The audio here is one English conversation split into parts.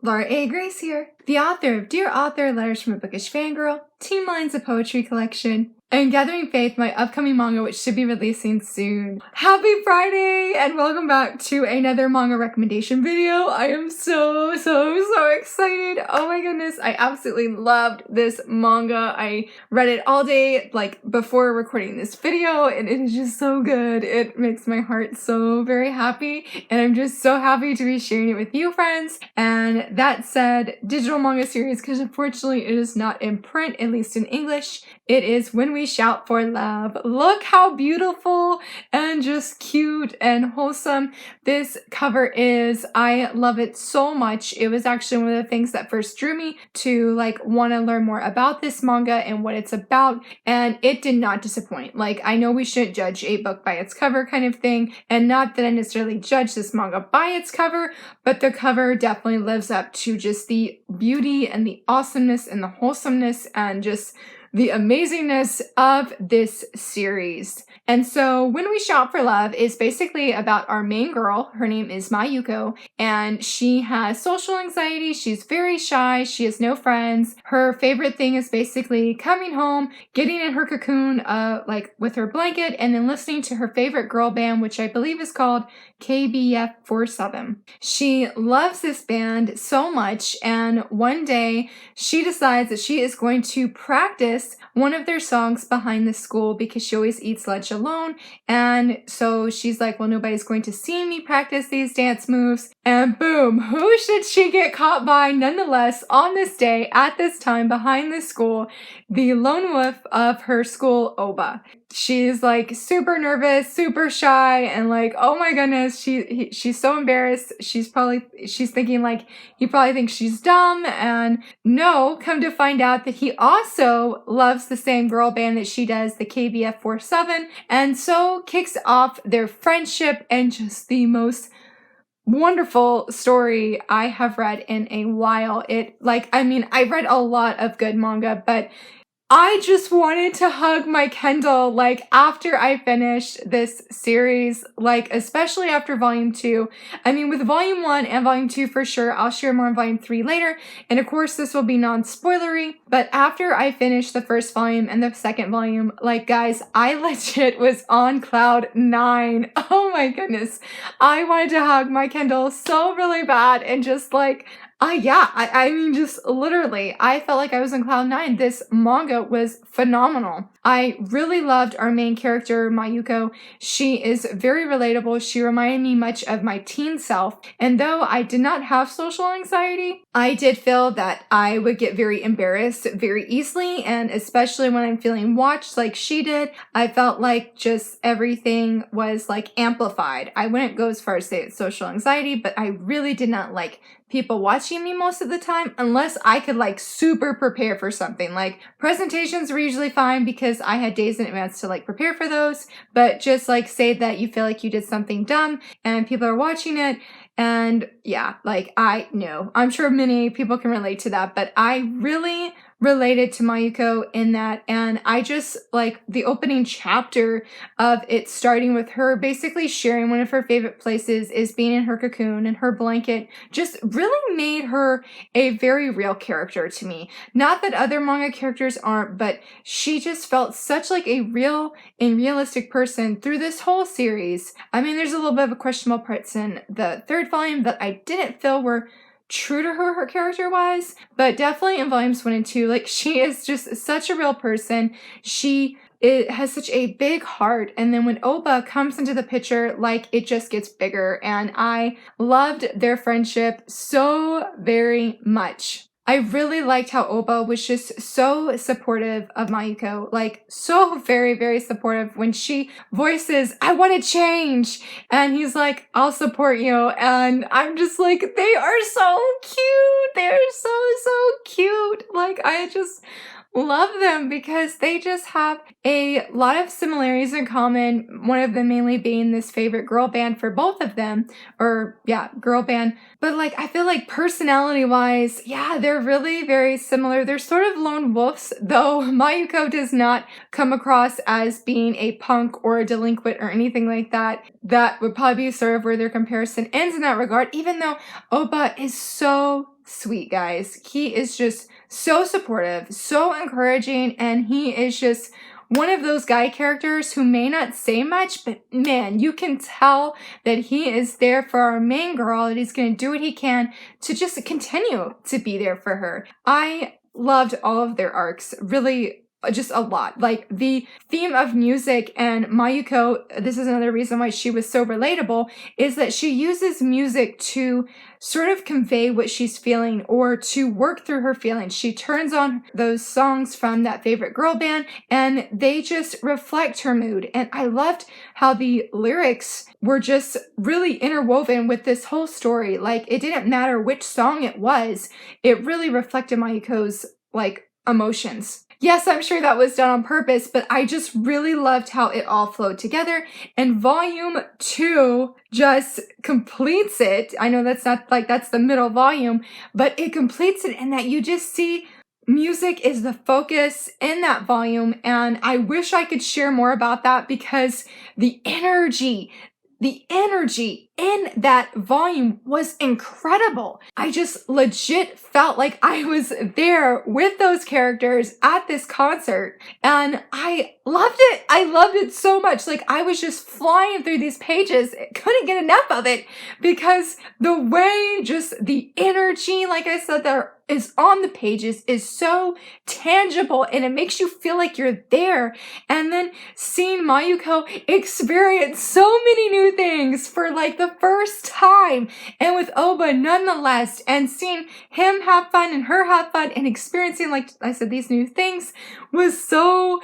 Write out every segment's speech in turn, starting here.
Laura A. Grace here, the author of Dear Author, Letters from a Bookish Fangirl, Teen Lines of Poetry Collection, and Gathering Faith, my upcoming manga, which should be releasing soon. Happy Friday, and welcome back to another manga recommendation video. I am so excited. Oh my goodness, I absolutely loved this manga. I read it all day, like, before recording this video, and it is just so good. It makes my heart so very happy, and I'm just so happy to be sharing it with you, friends. And that said, digital manga series, because unfortunately it is not in print, at least in English. It is When We Shout for Love. Look how beautiful and just cute and wholesome this cover is. I love it so much. It was actually one of the things that first drew me to want to learn more about this manga and what it's about, and it did not disappoint. Like, I know we shouldn't judge a book by its cover kind of thing, and not that I necessarily judge this manga by its cover, but the cover definitely lives up to just the beauty and the awesomeness and the wholesomeness and just the amazingness of this series. And so When We Shout for Love is basically about our main girl. Her name is Mayuko, and she has social anxiety. She's very shy. She has no friends. Her favorite thing is basically coming home, getting in her cocoon, with her blanket, and then listening to her favorite girl band, which I believe is called KBF47. She loves this band so much, and one day she decides that she is going to practice one of their songs behind the school because she always eats lunch alone. And so she's like, well, nobody's going to see me practice these dance moves. And boom, who should she get caught by nonetheless on this day at this time behind the school? The lone wolf of her school, Oba. She's like super nervous, super shy, and like, oh my goodness, she's so embarrassed. She's thinking like, he probably thinks she's dumb, and no, come to find out that he also loves the same girl band that she does, the KBF47, and so kicks off their friendship and just the most wonderful story I have read in a while. I read a lot of good manga, but I just wanted to hug my Kindle, after I finished this series, especially after Volume 2. I mean, with Volume 1 and Volume 2 for sure, I'll share more on Volume 3 later, and of course this will be non-spoilery, but after I finished the first volume and the second volume, guys, I legit was on cloud 9. Oh my goodness. I wanted to hug my Kindle so really bad, and just just literally, I felt like I was on cloud 9. This manga was phenomenal. I really loved our main character, Mayuko. She is very relatable. She reminded me much of my teen self. And though I did not have social anxiety, I did feel that I would get very embarrassed very easily. And especially when I'm feeling watched like she did, I felt like just everything was amplified. I wouldn't go as far as say it's social anxiety, but I really did not like people watching me most of the time unless I could super prepare for something. Presentations were usually fine because I had days in advance to prepare for those, but just say that you feel like you did something dumb and people are watching it. And yeah, I know, I'm sure many people can relate to that, but I really related to Mayuko in that, and I just the opening chapter of it starting with her basically sharing one of her favorite places is being in her cocoon and her blanket just really made her a very real character to me. Not that other manga characters aren't, but she just felt such a real and realistic person through this whole series. I mean, there's a little bit of a questionable parts in the third volume that I didn't feel were true to her character-wise, but definitely in volumes 1 and 2, she is just such a real person. It has such a big heart, and then when Oba comes into the picture, it just gets bigger, and I loved their friendship so very much. I really liked how Oba was just so supportive of Mayuko, so very, very supportive when she voices, I want to change, and he's like, I'll support you, and I'm just they are so cute, they are so cute, I just love them because they just have a lot of similarities in common, one of them mainly being this favorite girl band for both of them, girl band, but I feel personality wise, they're really very similar. They're sort of lone wolves, though Mayuko does not come across as being a punk or a delinquent or anything like that. That would probably be sort of where their comparison ends in that regard, even though Oba is so sweet, guys. He is just so supportive, so encouraging, and he is just one of those guy characters who may not say much, but man, you can tell that he is there for our main girl, and he's going to do what he can to just continue to be there for her. I loved all of their arcs, really just a lot. Like the theme of music and Mayuko, this is another reason why she was so relatable, is that she uses music to sort of convey what she's feeling or to work through her feelings. She turns on those songs from that favorite girl band and they just reflect her mood. And I loved how the lyrics were just really interwoven with this whole story. Like it didn't matter which song it was, it really reflected Mayuko's like emotions. Yes, I'm sure that was done on purpose, but I just really loved how it all flowed together. And volume 2 just completes it. I know that's not like that's the middle volume, but it completes it in that you just see music is the focus in that volume. And I wish I could share more about that because the energy in that volume was incredible. I just legit felt like I was there with those characters at this concert and I loved it. I loved it so much. Like I was just flying through these pages. Couldn't get enough of it because the way just the energy, like I said, there is on the pages is so tangible and it makes you feel like you're there. And then seeing Mayuko experience so many new things for like the first time and with Oba nonetheless, and seeing him have fun and her have fun and experiencing, like I said, these new things was so,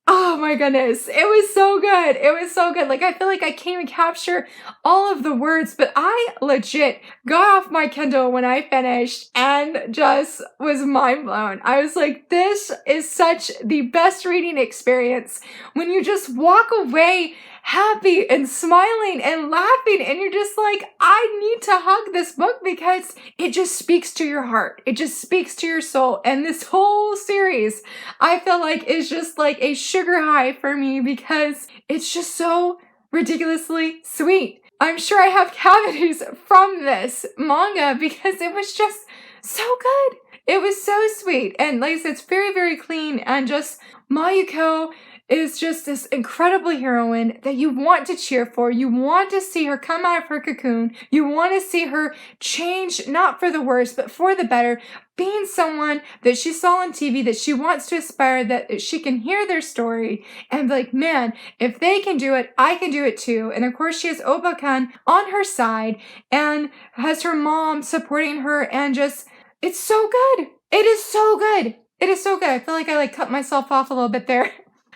oh my goodness. It was so good. It was so good. Like, I feel like I can't even capture all of the words, but I legit got off my Kindle when I finished and just was mind blown. I was like, this is such the best reading experience when you just walk away happy and smiling and laughing and you're just like, I need to hug this book because it just speaks to your heart. It just speaks to your soul. And this whole series, I feel like is just like a sugar high for me because it's just so ridiculously sweet. I'm sure I have cavities from this manga because it was just so good. It was so sweet. And like I said, it's very, very clean and just Mayuko is just this incredible heroine that you want to cheer for. You want to see her come out of her cocoon. You want to see her change, not for the worse, but for the better, being someone that she saw on TV, that she wants to aspire, that she can hear their story and be like, man, if they can do it, I can do it too. And of course, she has Oba-kan on her side and has her mom supporting her and just, it's so good. It is so good. It is so good. I feel like I cut myself off a little bit there.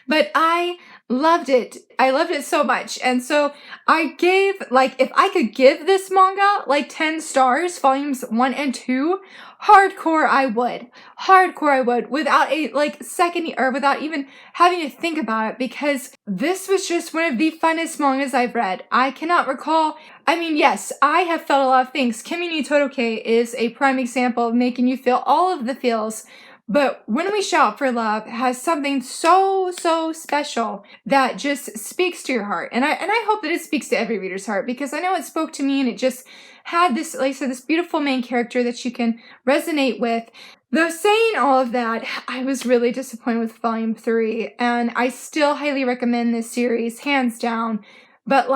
But I loved it. I loved it so much. And so I gave, if I could give this manga 10 stars, volumes 1 and 2, hardcore I would. Hardcore I would without a second or without even having to think about it because this was just one of the funnest mangas I've read. I cannot recall. I mean, yes, I have felt a lot of things. Kimi ni Toroke is a prime example of making you feel all of the feels. But When We Shout for Love has something so, so special that just speaks to your heart. And I hope that it speaks to every reader's heart because I know it spoke to me and it just had this, like I said, this beautiful main character that you can resonate with. Though saying all of that, I was really disappointed with volume 3 and I still highly recommend this series, hands down. But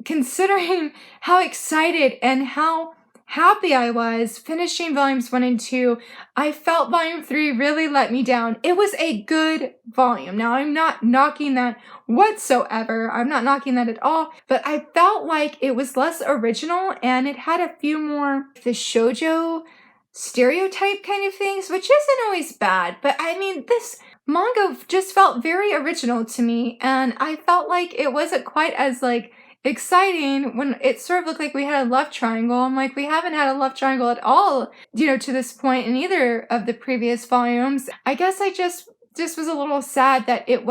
considering how excited and how happy I was finishing volumes 1 and 2, I felt volume 3 really let me down. It was a good volume. Now, I'm not knocking that whatsoever. I'm not knocking that at all, but I felt like it was less original and it had a few more the shoujo stereotype kind of things, which isn't always bad, but I mean, this manga just felt very original to me and I felt like it wasn't quite as exciting when it sort of looked like we had a love triangle. I'm like, we haven't had a love triangle at all, to this point in either of the previous volumes. I guess I just was a little sad that it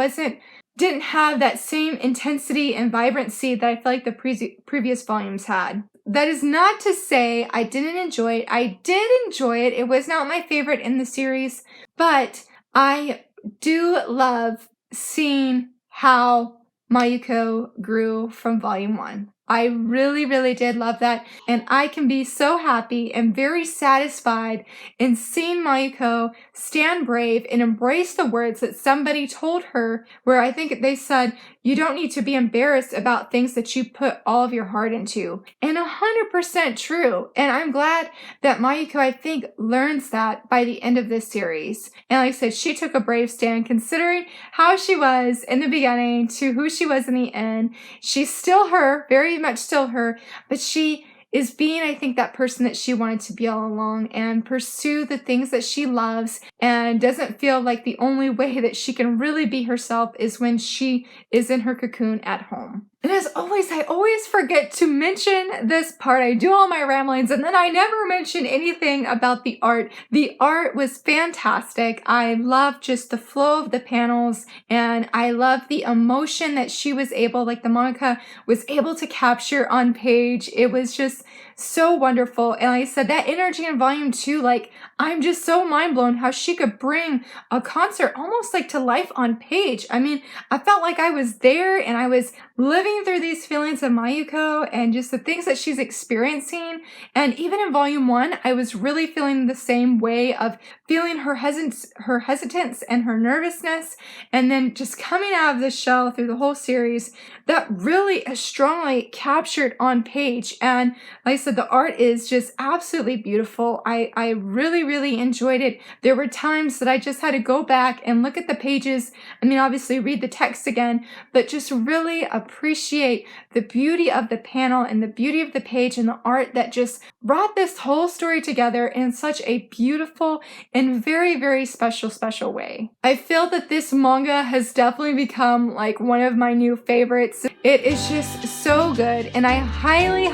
didn't have that same intensity and vibrancy that I feel like the previous volumes had. That is not to say I didn't enjoy it. I did enjoy it. It was not my favorite in the series, but I do love seeing how Mayuko grew from volume 1. I really, really did love that. And I can be so happy and very satisfied in seeing Mayuko stand brave and embrace the words that somebody told her, where I think they said, you don't need to be embarrassed about things that you put all of your heart into. And 100% true. And I'm glad that Mayuko, I think, learns that by the end of this series. And like I said, she took a brave stand considering how she was in the beginning to who she was in the end. She's still her, very much still her, but she is being, I think, that person that she wanted to be all along and pursue the things that she loves and doesn't feel like the only way that she can really be herself is when she is in her cocoon at home. And as always, I always forget to mention this part. I do all my ramblings and then I never mention anything about the art. The art was fantastic. I love just the flow of the panels and I love the emotion that she was able, like the manga was able to capture on page. It was just so wonderful. And like I said, that energy in volume 2, like I'm just so mind blown how she could bring a concert almost like to life on page. I mean, I felt like I was there and I was living through these feelings of Mayuko and just the things that she's experiencing. And even in volume 1, I was really feeling the same way of feeling her hesitance and her nervousness. And then just coming out of the shell through the whole series that really strongly captured on page. And like I said, the art is just absolutely beautiful. I really enjoyed it. There were times that I just had to go back and look at the pages. I mean, obviously read the text again, but just really appreciate the beauty of the panel and the beauty of the page and the art that just brought this whole story together in such a beautiful and very special way. I feel that this manga has definitely become like one of my new favorites. It is just so good and I highly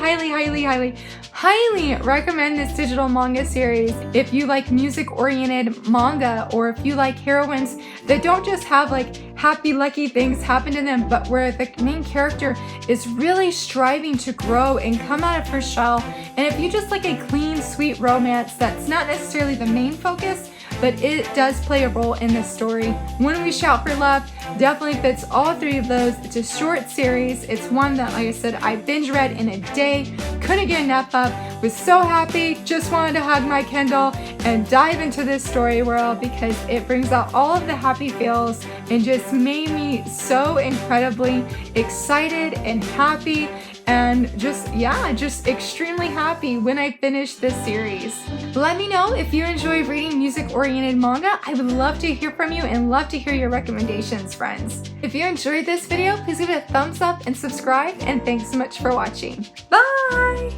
recommend this digital manga series if you like music-oriented manga or if you like heroines that don't just have like happy lucky things happen to them, but where the main character is really striving to grow and come out of her shell. And if you just like a clean, sweet romance that's not necessarily the main focus, but it does play a role in this story. When We Shout for Love definitely fits all three of those. It's a short series. It's one that, like I said, I binge read in a day. Couldn't get enough of. Was so happy. Just wanted to hug my Kindle and dive into this story world because it brings out all of the happy feels and just made me so incredibly excited and happy. And just extremely happy when I finished this series. Let me know if you enjoy reading music-oriented manga. I would love to hear from you and love to hear your recommendations, friends. If you enjoyed this video, please give it a thumbs up and subscribe, and thanks so much for watching. Bye!